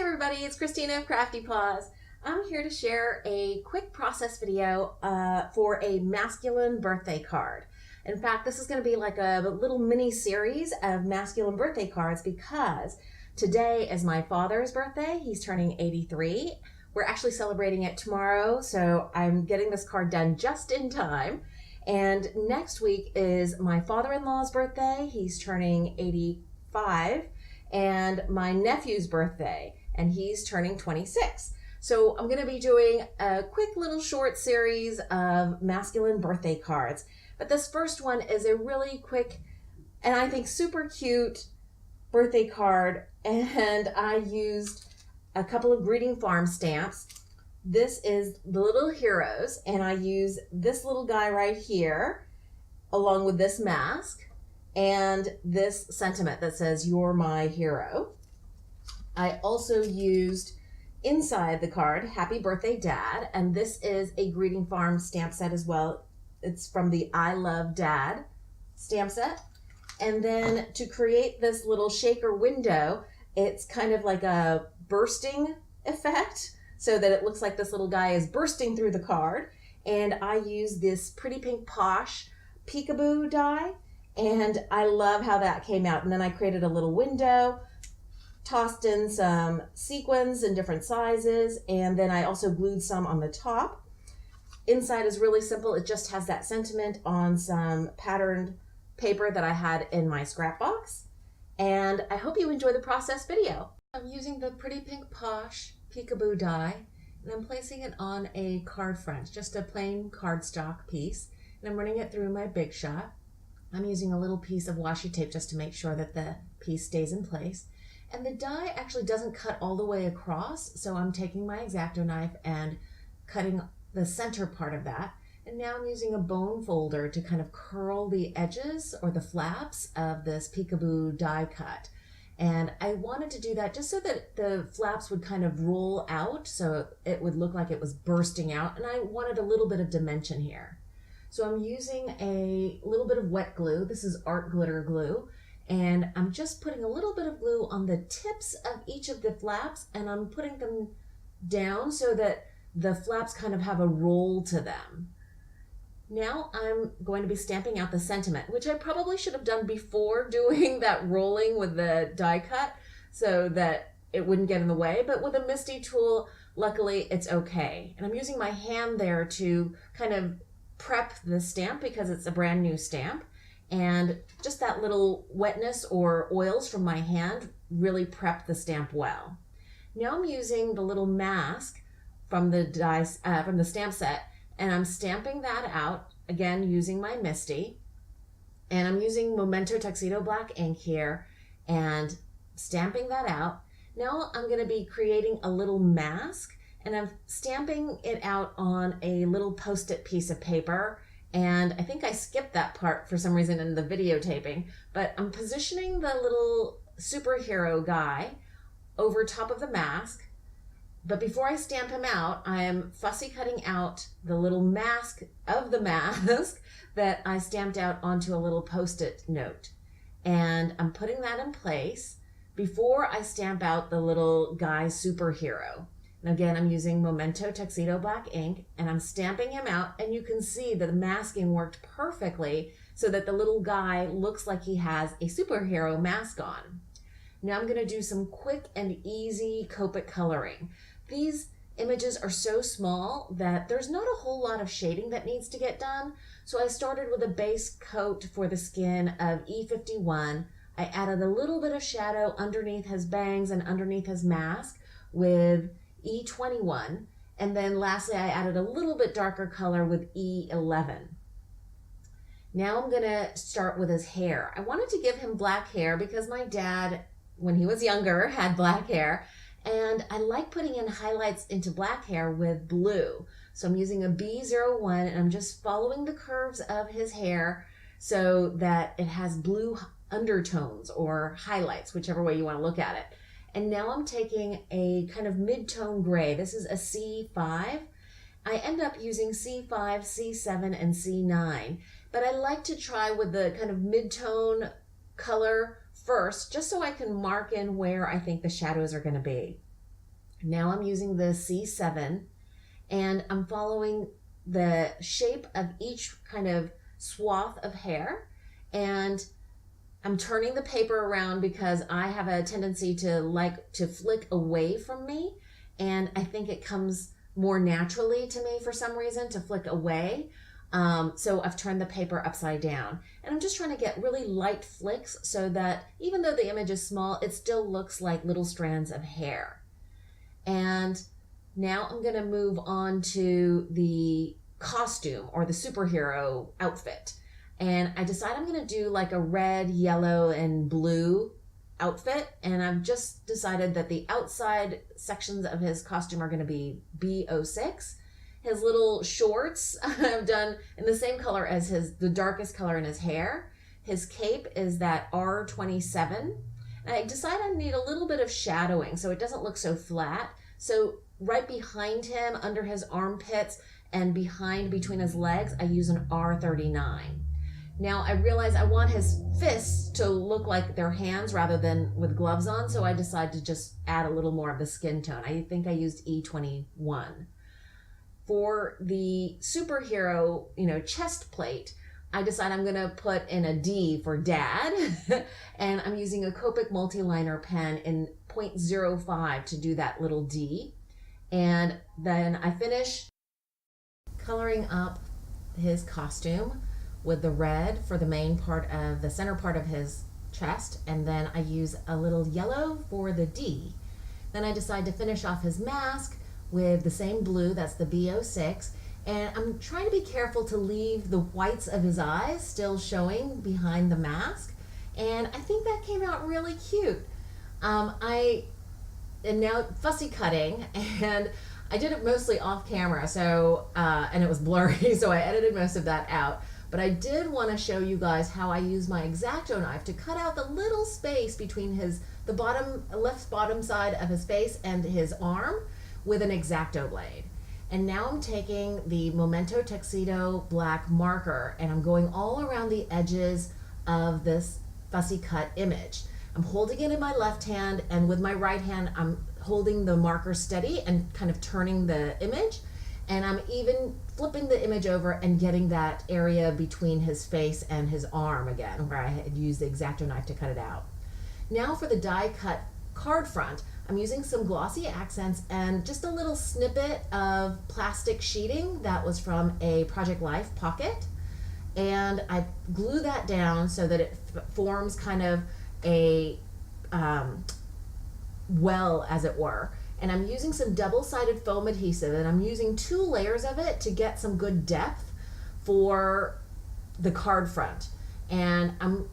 everybody, it's Christina of CraftyPaws. I'm here to share a quick process video for a masculine birthday card. In fact, this is going to be like a little mini series of masculine birthday cards because today is my father's birthday. He's turning 83. We're actually celebrating it tomorrow, so I'm getting this card done just in time. And next week is my father-in-law's birthday. He's turning 85. And my nephew's birthday, and he's turning 26. So I'm going to be doing a quick little short series of masculine birthday cards. But this first one is a really quick and I think super cute birthday card, and I used a couple of greeting farm stamps. This is the little heroes, and I use this little guy right here along with this mask and this sentiment that says, "You're my hero." I also used inside the card, "Happy Birthday, Dad," and this is a greeting farm stamp set as well. It's from the I Love Dad stamp set. And then to create this little shaker window, it's kind of like a bursting effect so that it looks like this little guy is bursting through the card. And I use this Pretty Pink Posh peekaboo die. And I love how that came out. And then I created a little window, tossed in some sequins in different sizes, and then I also glued some on the top. Inside is really simple. It just has that sentiment on some patterned paper that I had in my scrap box. And I hope you enjoy the process video. I'm using the Pretty Pink Posh peekaboo die, and I'm placing it on a card front, just a plain cardstock piece. And I'm running it through my Big Shot. I'm using a little piece of washi tape just to make sure that the piece stays in place. And the die actually doesn't cut all the way across, so I'm taking my X-Acto knife and cutting the center part of that. And now I'm using a bone folder to kind of curl the edges or the flaps of this peekaboo die cut. And I wanted to do that just so that the flaps would kind of roll out, so it would look like it was bursting out. And I wanted a little bit of dimension here. So I'm using a little bit of wet glue. This is art glitter glue. And I'm just putting a little bit of glue on the tips of each of the flaps, and I'm putting them down so that the flaps kind of have a roll to them. Now I'm going to be stamping out the sentiment, which I probably should have done before doing that rolling with the die cut so that it wouldn't get in the way. But with a MISTI tool, luckily it's okay. And I'm using my hand there to kind of prep the stamp because it's a brand new stamp, and just that little wetness or oils from my hand really prep the stamp well. Now I'm using the little mask from the stamp set, and I'm stamping that out again using my MISTI, and I'm using Memento Tuxedo black ink here and stamping that out. Now I'm going to be creating a little mask, and I'm stamping it out on a little post-it piece of paper. And I think I skipped that part for some reason in the videotaping, but I'm positioning the little superhero guy over top of the mask. But before I stamp him out, I am fussy cutting out the little mask of the mask that I stamped out onto a little post-it note. And I'm putting that in place before I stamp out the little guy superhero. And again, I'm using Memento Tuxedo black ink, and I'm stamping him out, and you can see that the masking worked perfectly so that the little guy looks like he has a superhero mask on. Now I'm going to do some quick and easy Copic coloring. These images are so small that there's not a whole lot of shading that needs to get done. So I started with a base coat for the skin of E51. I added a little bit of shadow underneath his bangs and underneath his mask with E21, and then lastly I added a little bit darker color with E11. Now I'm gonna start with his hair. I wanted to give him black hair because my dad, when he was younger, had black hair, and I like putting in highlights into black hair with blue. So I'm using a B01, and I'm just following the curves of his hair so that it has blue undertones or highlights, whichever way you want to look at it. And now I'm taking a kind of mid-tone gray. This is a C5. I end up using C5, C7, and C9. But I like to try with the kind of mid-tone color first, just so I can mark in where I think the shadows are going to be. Now I'm using the C7 and I'm following the shape of each kind of swath of hair, and I'm turning the paper around because I have a tendency to like to flick away from me, and I think it comes more naturally to me for some reason to flick away. So I've turned the paper upside down, and I'm just trying to get really light flicks so that even though the image is small, it still looks like little strands of hair. And now I'm going to move on to the costume or the superhero outfit. And I decide I'm going to do like a red, yellow, and blue outfit. And I've just decided that the outside sections of his costume are going to be B06. His little shorts I've done in the same color as the darkest color in his hair. His cape is that R27. And I decide I need a little bit of shadowing so it doesn't look so flat. So right behind him, under his armpits, and behind between his legs, I use an R39. Now I realize I want his fists to look like their hands rather than with gloves on, so I decide to just add a little more of the skin tone. I think I used E21. For the superhero, chest plate, I decide I'm gonna put in a D for dad, and I'm using a Copic multi-liner pen in 0.05 to do that little D. And then I finish coloring up his costume with the red for the main part of the center part of his chest, and then I use a little yellow for the D. Then I decide to finish off his mask with the same blue, that's the B06, and I'm trying to be careful to leave the whites of his eyes still showing behind the mask, and I think that came out really cute. I am now fussy cutting, and I did it mostly off camera, so and it was blurry, so I edited most of that out. But I did want to show you guys how I use my X-Acto knife to cut out the little space between the left bottom side of his face and his arm with an X-Acto blade. And now I'm taking the Memento Tuxedo black marker and I'm going all around the edges of this fussy cut image. I'm holding it in my left hand, and with my right hand I'm holding the marker steady and kind of turning the image, and I'm even flipping the image over and getting that area between his face and his arm again where I had used the X-Acto knife to cut it out. Now for the die cut card front, I'm using some glossy accents and just a little snippet of plastic sheeting that was from a Project Life pocket, and I glue that down so that it forms kind of a well, as it were. And I'm using some double-sided foam adhesive, and I'm using 2 layers of it to get some good depth for the card front. And I'm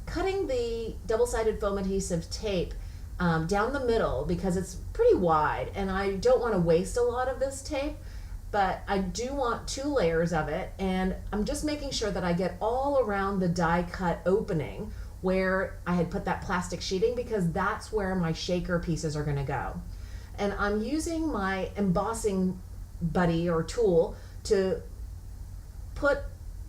cutting the double-sided foam adhesive tape down the middle because it's pretty wide, and I don't want to waste a lot of this tape, but I do want 2 layers of it, and I'm just making sure that I get all around the die cut opening where I had put that plastic sheeting, because that's where my shaker pieces are going to go. And I'm using my embossing buddy or tool to put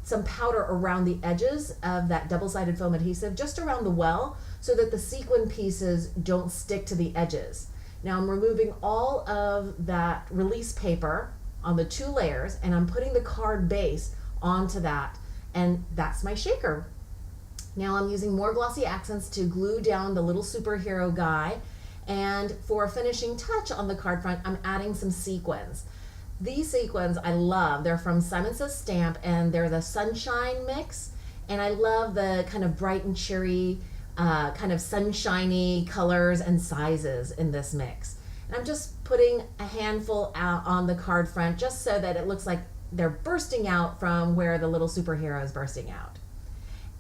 some powder around the edges of that double-sided foam adhesive, just around the well, so that the sequin pieces don't stick to the edges. Now I'm removing all of that release paper on the 2 layers, and I'm putting the card base onto that, and that's my shaker. Now I'm using more glossy accents to glue down the little superhero guy, and for a finishing touch on the card front, I'm adding some sequins. These sequins I love. They're from Simon Says Stamp, and they're the Sunshine mix, and I love the kind of bright and cheery, kind of sunshiny colors and sizes in this mix. And I'm just putting a handful out on the card front just so that it looks like they're bursting out from where the little superhero is bursting out.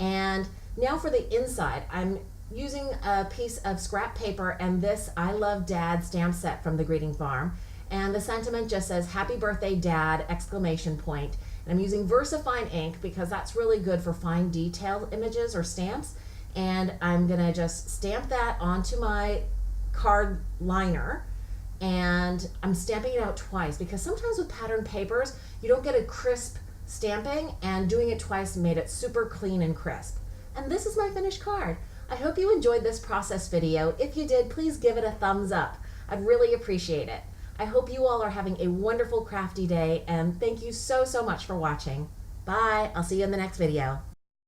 And now for the inside, I'm using a piece of scrap paper and this I Love Dad stamp set from the Greeting Farm. And the sentiment just says, "Happy birthday, Dad!" exclamation point. And I'm using VersaFine ink because that's really good for fine detail images or stamps. And I'm gonna just stamp that onto my card liner. And I'm stamping it out twice because sometimes with patterned papers, you don't get a crisp stamping, and doing it twice made it super clean and crisp. And this is my finished card. I hope you enjoyed this process video. If you did, please give it a thumbs up. I'd really appreciate it. I hope you all are having a wonderful crafty day, and thank you so much for watching. Bye. I'll see you in the next video.